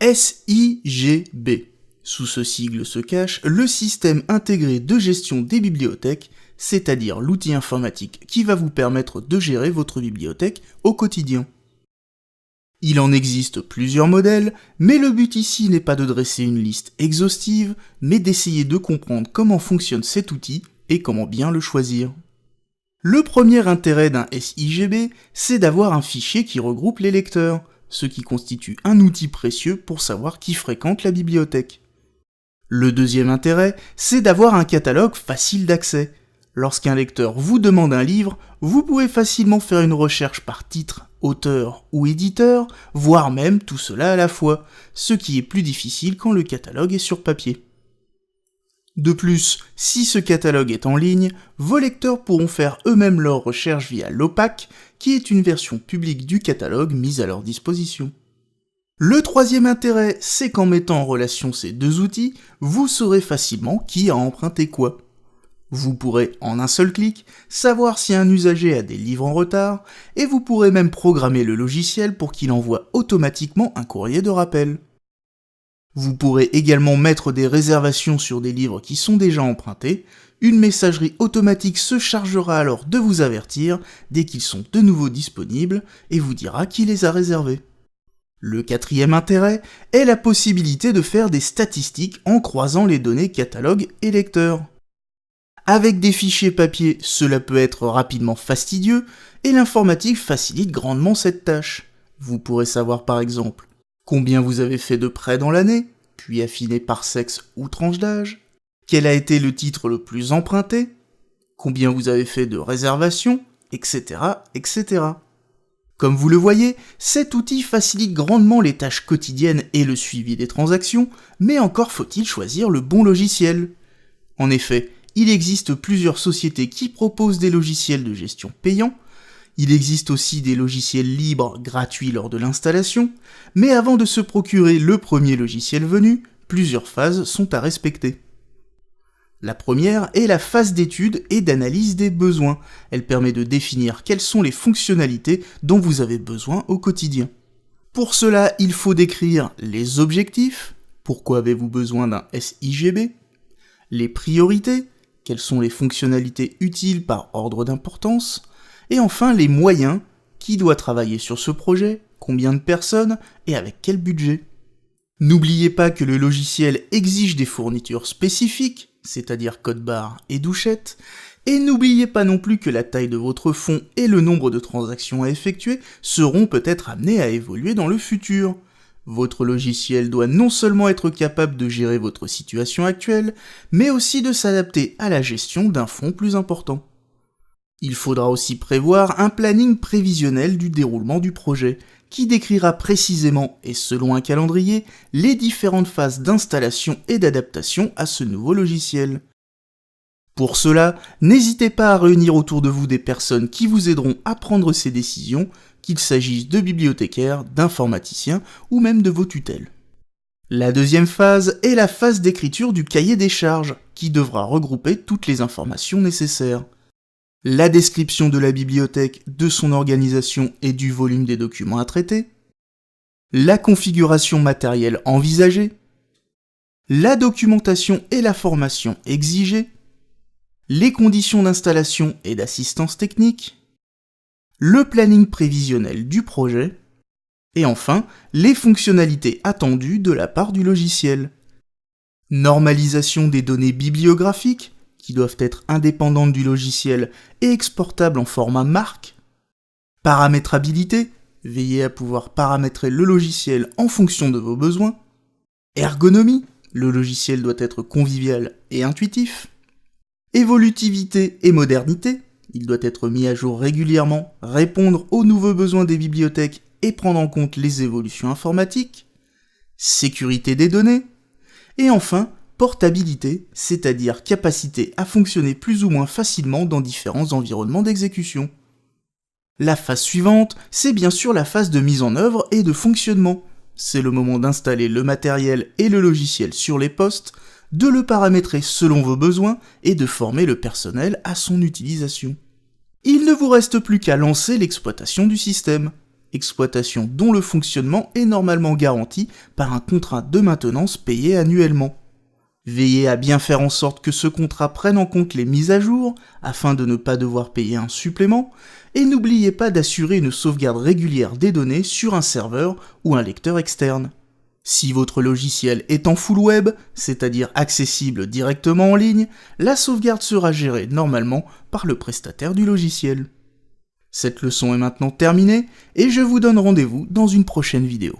SIGB. Sous ce sigle se cache le système intégré de gestion des bibliothèques, c'est-à-dire l'outil informatique qui va vous permettre de gérer votre bibliothèque au quotidien. Il en existe plusieurs modèles, mais le but ici n'est pas de dresser une liste exhaustive, mais d'essayer de comprendre comment fonctionne cet outil et comment bien le choisir. Le premier intérêt d'un SIGB, c'est d'avoir un fichier qui regroupe les lecteurs, ce qui constitue un outil précieux pour savoir qui fréquente la bibliothèque. Le deuxième intérêt, c'est d'avoir un catalogue facile d'accès. Lorsqu'un lecteur vous demande un livre, vous pouvez facilement faire une recherche par titre, auteur ou éditeur, voire même tout cela à la fois, ce qui est plus difficile quand le catalogue est sur papier. De plus, si ce catalogue est en ligne, vos lecteurs pourront faire eux-mêmes leurs recherches via l'OPAC, qui est une version publique du catalogue mise à leur disposition. Le troisième intérêt, c'est qu'en mettant en relation ces deux outils, vous saurez facilement qui a emprunté quoi. Vous pourrez, en un seul clic, savoir si un usager a des livres en retard, et vous pourrez même programmer le logiciel pour qu'il envoie automatiquement un courrier de rappel. Vous pourrez également mettre des réservations sur des livres qui sont déjà empruntés, une messagerie automatique se chargera alors de vous avertir dès qu'ils sont de nouveau disponibles et vous dira qui les a réservés. Le quatrième intérêt est la possibilité de faire des statistiques en croisant les données catalogue et lecteur. Avec des fichiers papier, cela peut être rapidement fastidieux, et l'informatique facilite grandement cette tâche. Vous pourrez savoir par exemple combien vous avez fait de prêts dans l'année, puis affiner par sexe ou tranche d'âge, quel a été le titre le plus emprunté, combien vous avez fait de réservations, etc., etc. Comme vous le voyez, cet outil facilite grandement les tâches quotidiennes et le suivi des transactions, mais encore faut-il choisir le bon logiciel. En effet, il existe plusieurs sociétés qui proposent des logiciels de gestion payants, il existe aussi des logiciels libres gratuits lors de l'installation, mais avant de se procurer le premier logiciel venu, plusieurs phases sont à respecter. La première est la phase d'étude et d'analyse des besoins. Elle permet de définir quelles sont les fonctionnalités dont vous avez besoin au quotidien. Pour cela, il faut décrire les objectifs, pourquoi avez-vous besoin d'un SIGB, les priorités, quelles sont les fonctionnalités utiles par ordre d'importance, et enfin les moyens, qui doit travailler sur ce projet, combien de personnes et avec quel budget. N'oubliez pas que le logiciel exige des fournitures spécifiques, c'est-à-dire code-barre et douchette, et n'oubliez pas non plus que la taille de votre fonds et le nombre de transactions à effectuer seront peut-être amenés à évoluer dans le futur. Votre logiciel doit non seulement être capable de gérer votre situation actuelle, mais aussi de s'adapter à la gestion d'un fonds plus important. Il faudra aussi prévoir un planning prévisionnel du déroulement du projet, qui décrira précisément et selon un calendrier les différentes phases d'installation et d'adaptation à ce nouveau logiciel. Pour cela, n'hésitez pas à réunir autour de vous des personnes qui vous aideront à prendre ces décisions, qu'il s'agisse de bibliothécaires, d'informaticiens ou même de vos tutelles. La deuxième phase est la phase d'écriture du cahier des charges, qui devra regrouper toutes les informations nécessaires. La description de la bibliothèque, de son organisation et du volume des documents à traiter, la configuration matérielle envisagée, la documentation et la formation exigée, les conditions d'installation et d'assistance technique, le planning prévisionnel du projet, et enfin, les fonctionnalités attendues de la part du logiciel. Normalisation des données bibliographiques, qui doivent être indépendantes du logiciel et exportables en format marque. Paramétrabilité, veillez à pouvoir paramétrer le logiciel en fonction de vos besoins. Ergonomie, le logiciel doit être convivial et intuitif. Évolutivité et modernité, il doit être mis à jour régulièrement, répondre aux nouveaux besoins des bibliothèques et prendre en compte les évolutions informatiques. Sécurité des données. Et enfin, portabilité, c'est-à-dire capacité à fonctionner plus ou moins facilement dans différents environnements d'exécution. La phase suivante, c'est bien sûr la phase de mise en œuvre et de fonctionnement. C'est le moment d'installer le matériel et le logiciel sur les postes, de le paramétrer selon vos besoins et de former le personnel à son utilisation. Il ne vous reste plus qu'à lancer l'exploitation du système. exploitation dont le fonctionnement est normalement garanti par un contrat de maintenance payé annuellement. Veillez à bien faire en sorte que ce contrat prenne en compte les mises à jour, afin de ne pas devoir payer un supplément, et n'oubliez pas d'assurer une sauvegarde régulière des données sur un serveur ou un lecteur externe. Si votre logiciel est en full web, c'est-à-dire accessible directement en ligne, la sauvegarde sera gérée normalement par le prestataire du logiciel. Cette leçon est maintenant terminée, et je vous donne rendez-vous dans une prochaine vidéo.